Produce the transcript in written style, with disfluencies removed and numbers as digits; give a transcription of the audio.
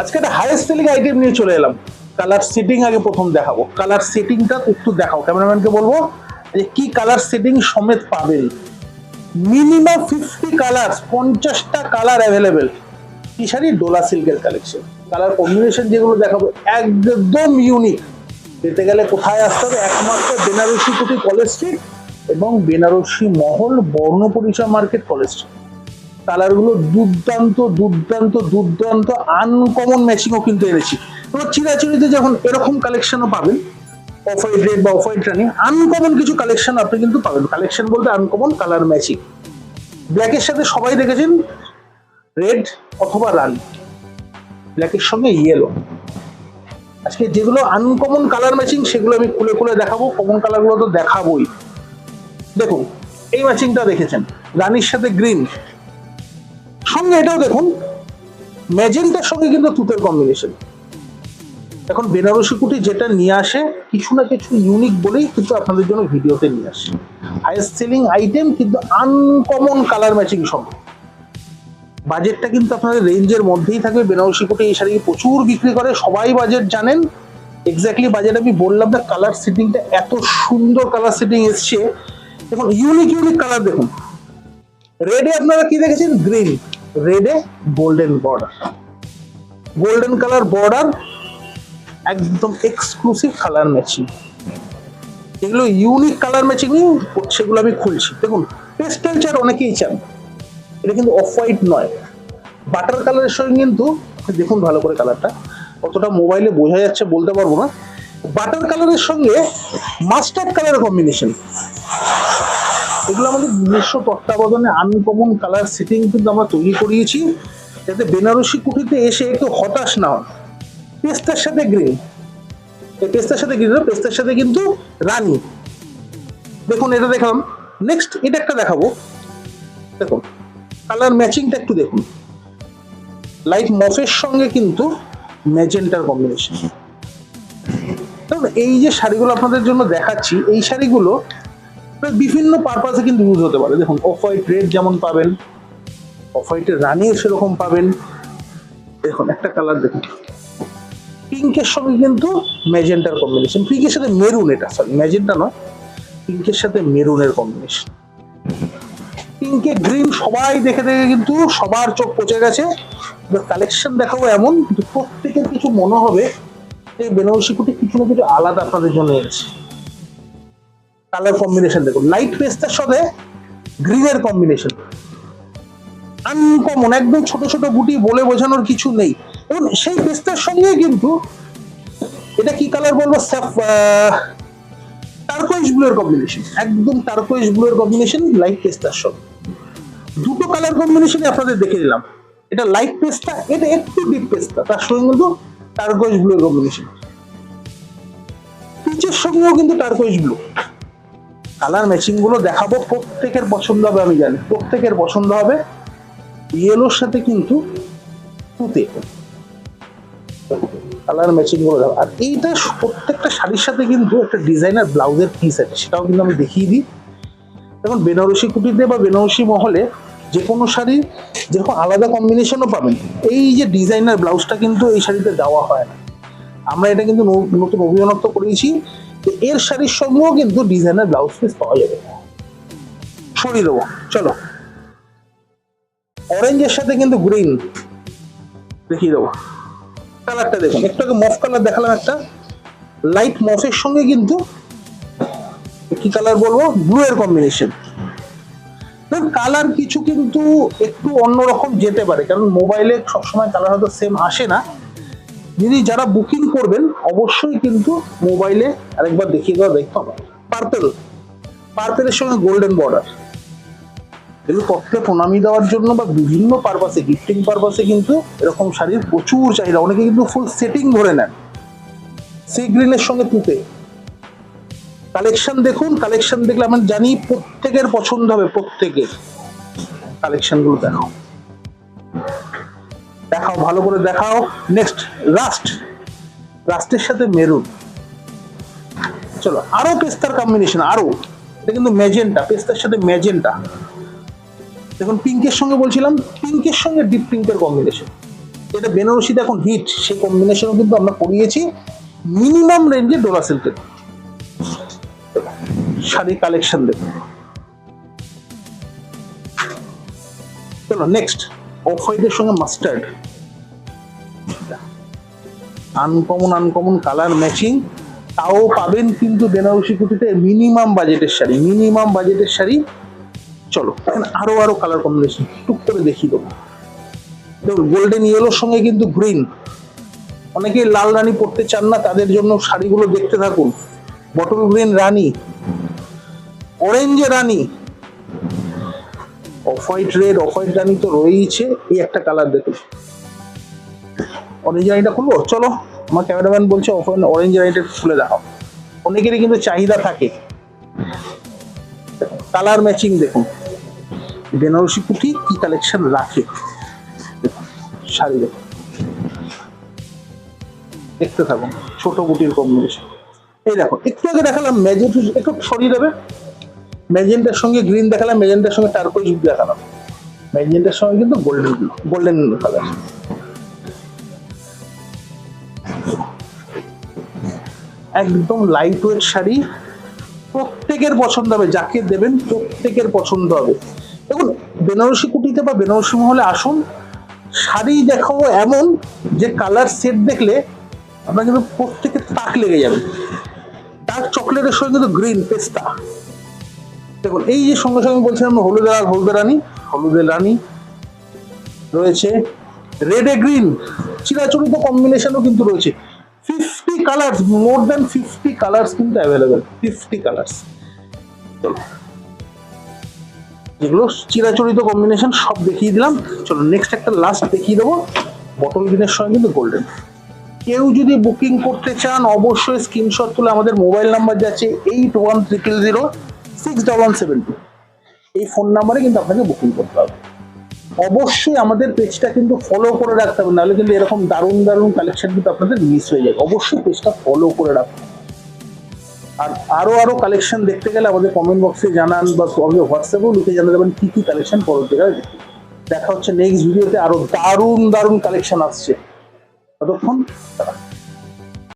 আজকে একটা highest selling item নিয়ে চলে এলাম। কালার সেটিং আগে প্রথম দেখাবো। কালার সেটিংটা একটু দেখাও, ক্যামেরাম্যানকে বলবো যে কি কালার সেটিং সমেত পাবেন। মিনিমাম 50 কালার, 50টা কালার অ্যাভেলেবেল। কি শাড়ি? ডোলা সিল্কের কালেকশন। কালার কম্বিনেশন যেগুলো দেখাবো একদম ইউনিক। পেতে গেলে কোথায় আসতে হবে? একমাত্র বেনারসি কুটি কলেজ স্ট্রিট এবং বেনারসি মহল বর্ণপরিচয় মার্কেট কলেজ স্ট্রিট। কালারগুলো দুর্দান্ত দুর্দান্ত দুর্দান্ত আনকমন ম্যাচিংও কিন্তু এনেছি। তোমার চিরাচিরিতে যখন এরকম কালেকশনও পাবেন, অফ হোয়াইট রেড বা অফ হোয়াইট রানি, আনকমন কিছু কালেকশন আপনি কিন্তু পাবেন। কালেকশন বলতে আনকমন কালার ম্যাচিং। ব্ল্যাকের সাথে সবাই দেখেছেন রেড অথবা রানি, ব্ল্যাকের সঙ্গে ইয়েলো। আজকে যেগুলো আনকমন কালার ম্যাচিং সেগুলো আমি খুলে খুলে দেখাবো। কমন কালারগুলো তো দেখাবোই। দেখুন এই ম্যাচিংটা দেখেছেন, রানির সাথে গ্রিন, সঙ্গে এটাও দেখুন ম্যাজেন্টার সঙ্গে কিন্তু তুতের কম্বিনেশন। এখন বেনারসি কুটি যেটা নিয়ে আসে কিছু না কিছু ইউনিক বলেই কিন্তু আপনাদের জন্য ভিডিওতে নিয়ে আসে। হাইয়েস্ট সেলিং আইটেম কিন্তু আনকমন কালার ম্যাচিং সঙ্গে। বাজেটটা কিন্তু আপনাদের রেঞ্জের মধ্যেই থাকবে। বেনারসি কুটি এই শাড়ি প্রচুর বিক্রি করে, সবাই বাজেট জানেন। এক্স্যাক্টলি বাজেট আমি বললাম না। কালার সেটিংটা এত সুন্দর কালার সেটিং এসছে। দেখুন ইউনিক ইউনিক কালার দেখুন। রেডে আপনারা কি দেখেছেন? গ্রিন, রেডে golden border, golden colour border, একদম এক্সক্লুসিভ কালার ম্যাচিং। এগুলো ইউনিক কালার ম্যাচিং, সেগুলো আমি খুলছি। দেখুন পেস্টেল চার অনেকেই চান, এটা কিন্তু অফ হোয়াইট নয়, বাটার কালারের সঙ্গে কিন্তু দেখুন ভালো করে কালারটা, কতটা মোবাইলে বোঝা যাচ্ছে বলতে পারবো না। বাটার কালারের সঙ্গে মাস্টার্ড কালারের কম্বিনেশন। এগুলো আমাদের নিজস্ব তত্ত্বাবধানে আনকমন কালার সেটিং কিন্তু আমরা তৈরি করিয়েছি, যাতে বেনারসি কুটিতে এসে একটু হতাশ না হন। পেস্তার সাথে গ্রিন, এই পেস্তার সাথে গ্রিন, পেস্তার সাথে কিন্তু রানী। দেখুন এটা দেখলাম। নেক্সট এটা একটা দেখাবো। দেখুন কালার ম্যাচিংটা একটু দেখুন। লাইট মফের সঙ্গে কিন্তু ম্যাজেন্টার কম্বিনেশন। এই যে শাড়িগুলো আপনাদের জন্য দেখাচ্ছি, এই শাড়িগুলো বিভিন্ন পারপাসে কিন্তু ইউজ হতে পারে। দেখুন অফ হোয়াইট রেড যেমন পাবেন, অফ হোয়াইটের রানিও সেরকম পাবেন। দেখুন একটা কালার দেখুন, পিঙ্কের সঙ্গে কিন্তু ম্যাজেন্টার কম্বিনেশন, পিঙ্কের সাথে মেরুন, এটা সরি ম্যাজেন্টা নয়, পিঙ্কের সাথে মেরুনের কম্বিনেশন। পিঙ্কে গ্রিন সবাই দেখে দেখে কিন্তু সবার চোখ পচে গেছে। কালেকশন দেখাবো এমন প্রত্যেকের কিছু মনে হবে এই বেনারসি কুটি কিছু না কিছু আলাদা আপনাদের জন্য এনেছে। কালার কম্বিনেশন দেখুন, লাইট পেস্টার সাথে গ্রিনের কম্বিনেশন আনকমন, একদম ছোট ছোট বুটি, বলে বোঝানোর কিছু নেই। এবং সেই পেস্টার সঙ্গে কিন্তু এটা কি কালার বলবো, টার্কোয়েজ ব্লু এর কম্বিনেশন, একদম টার্কোয়েজ ব্লু এর কম্বিনেশন লাইট পেস্টার সঙ্গে। দুটো কালার কম্বিনেশন আপনাদের দেখে দিলাম। এটা লাইট পেস্টা, এটা একটু ডিপ পেস্টা, তার সঙ্গে কিন্তু টার্কোয়েজ ব্লু এর কম্বিনেশন। পিচের সঙ্গেও কিন্তু টার্কোয়েজ ব্লু। কালার ম্যাচিং গুলো দেখাবো, প্রত্যেকের পছন্দ হবে, আমি জানি প্রত্যেকের পছন্দ হবে। ইয়েলোর সাথে কিন্তু তুতে কালার ম্যাচিং গুলো দেখাবো। আর এইটা প্রত্যেকটা শাড়ির সাথে কিন্তু একটা ডিজাইনার ব্লাউজের পিস আছে, সেটাও কিন্তু আমি দেখিয়ে দিই। এখন বেনারসি কুটিতে বা বেনারসি মহলে যে কোনো শাড়ি যেরকম আলাদা কম্বিনেশনও পাবেন, এই যে ডিজাইনার ব্লাউজটা কিন্তু এই শাড়িতে দেওয়া হয় না। আমরা এটা কিন্তু নতুন অভিনব করেছি, এর শাড়ির সঙ্গেও কিন্তু ডিজাইনার ব্লাউজ পিস পাওয়া যাবে। সরিয়ে দেবো, চলো অরেঞ্জের সাথে কিন্তু গ্রিন দেখিয়ে দেবো। কালারটা দেখুন, একটু আগে মফ কালার দেখালাম, একটা লাইট মফের সঙ্গে কিন্তু কি কালার বলবো, ব্লু এর কম্বিনেশন। কালার কিছু কিন্তু একটু অন্যরকম যেতে পারে, কারণ মোবাইলে সবসময় কালার হয়তো সেম আসে না। যদি যারা বুকিং করবেন অবশ্যই কিন্তু মোবাইলে আরেকবার দেখিয়ে দেওয়া দেখতে হবে। পার্পেল, পার্পেলের সঙ্গে গোল্ডেন বর্ডার, এগুলো তত্ত্বে প্রণামী দেওয়ার জন্য বা বিভিন্ন পারপাসে, গিফটিং পারপাসে কিন্তু এরকম শাড়ির প্রচুর চাহিদা। অনেকে কিন্তু ফুল সেটিং ধরে নেন। সি গ্রিনের সঙ্গে তুতে কালেকশন দেখুন, কালেকশন দেখলে আমরা জানি প্রত্যেকের পছন্দ হবে। প্রত্যেকের কালেকশন গুলো দেখাও, দেখাও ভালো করে দেখাও। নেক্সট রাস্ট, রাস্টের সাথে মেরুন। চলো আরো পেস্তার কম্বিনেশন, আরো এটা কিন্তু ম্যাজেন্টা, পেস্তার সাথে ম্যাজেন্টা। দেখুন পিঙ্কের সঙ্গে বলছিলাম, পিঙ্কের সঙ্গে ডিপ পিঙ্কের কম্বিনেশন। যেটা বেনারসিতে এখন হিট, সেই কম্বিনেশনও কিন্তু আমরা করিয়েছি মিনিমাম রেঞ্জে ডোলা সিল্কের শাড়ি কালেকশন দেখুন। চলো নেক্সট, অফ হোয়াইটের সঙ্গে মাস্টার্ড, আনকমন কালার ম্যাচিং, তাও পাবেন কিন্তু বেনারসি কুটিতে মিনিমাম বাজেটের শাড়ি। চলো এখানে আরো কালার কম্বিনেশন টুক করে দেখিয়ে দেবো। দেখুন গোল্ডেন ইয়েলোর সঙ্গে কিন্তু গ্রিন, অনেকে লাল রানী পরতে চান না, তাদের জন্য শাড়িগুলো দেখতে থাকুন। বটল গ্রিন রানী, অরেঞ্জে রানী, off white red, off white রানী তো রয়েইছে। এই একটা কালার দেখুন, অরেঞ্জ রানীটা খুলবো, চলো আমার ক্যামেরাম্যান বলছে অরেঞ্জ রানীটা খুলে দেখাও। অনেকেরই কিন্তু চাহিদা থাকে। কালার ম্যাচিং দেখুন, বেনারসি কুটি কি কালেকশন রাখে, শাড়ি দেখুন, দেখতে থাকুন। ছোট বুটির কম্বিনেশন। এই দেখো একটু আগে দেখালাম ম্যাজেন্টা, একটু সরিয়ে দেবে, ম্যাজেন্টার সঙ্গে গ্রিন দেখালাম, ম্যাজেন্টার সঙ্গে টার্কোইজ দেখালাম, ম্যাজেন্টার সঙ্গে কিন্তু গোল্ডেন কালার। একদম লাইট ওয়েট শাড়ি, প্রত্যেকের পছন্দ হবে, যাকে দেবেন প্রত্যেকের পছন্দ হবে। দেখুন বেনারসি কুটিতে বা বেনারসি মহলে আসুন, শাড়ি দেখাবো এমন যে কালার সেট দেখলে আপনার কিন্তু প্রত্যেকের তাক লেগে যাবে। ডার্ক চকলেটের সঙ্গে কিন্তু গ্রিন পেস্তা, দেখুন এই যে সঙ্গে সঙ্গে বলছিলাম হলুদের রানী রয়েছে, রেড এ গ্রিন, চিরাচরিত কম্বিনেশনও কিন্তু রয়েছে। 50 কালার্স, মোর দ্যান 50 কালার্স কিন্তু অ্যাভেলেবেল, 50 কালার্স। যেগুলো চিরাচরিত কম্বিনেশন সব দেখিয়ে দিলাম। চলো নেক্সট একটা লাস্ট দেখিয়ে দেবো, বটল গ্রিনের সঙ্গে কিন্তু গোল্ডেন। কেউ যদি বুকিং করতে চান অবশ্যই স্ক্রিনশট তুলে আমাদের মোবাইল নাম্বার যাচ্ছে 8100061172, এই ফোন নাম্বারে কিন্তু আপনাকে বুকিং করতে হবে। অবশ্যই আমাদের পেজটা কিন্তু ফলো করে রাখতে হবে, নাহলে কিন্তু এরকম দারুণ কালেকশন কিন্তু আপনাদের মিস হয়ে যায়। অবশ্যই পেজটা ফলো করে রাখুন। আর আরো কালেকশন দেখতে গেলে আমাদের কমেন্ট বক্সে জানান, বা হোয়াটসঅ্যাপেও লিখে জানাতে পারেন কি কালেকশন পরবর্তীকালে দেখি। দেখা হচ্ছে নেক্সট ভিডিওতে, আরো দারুণ কালেকশন আসছে। ততক্ষণ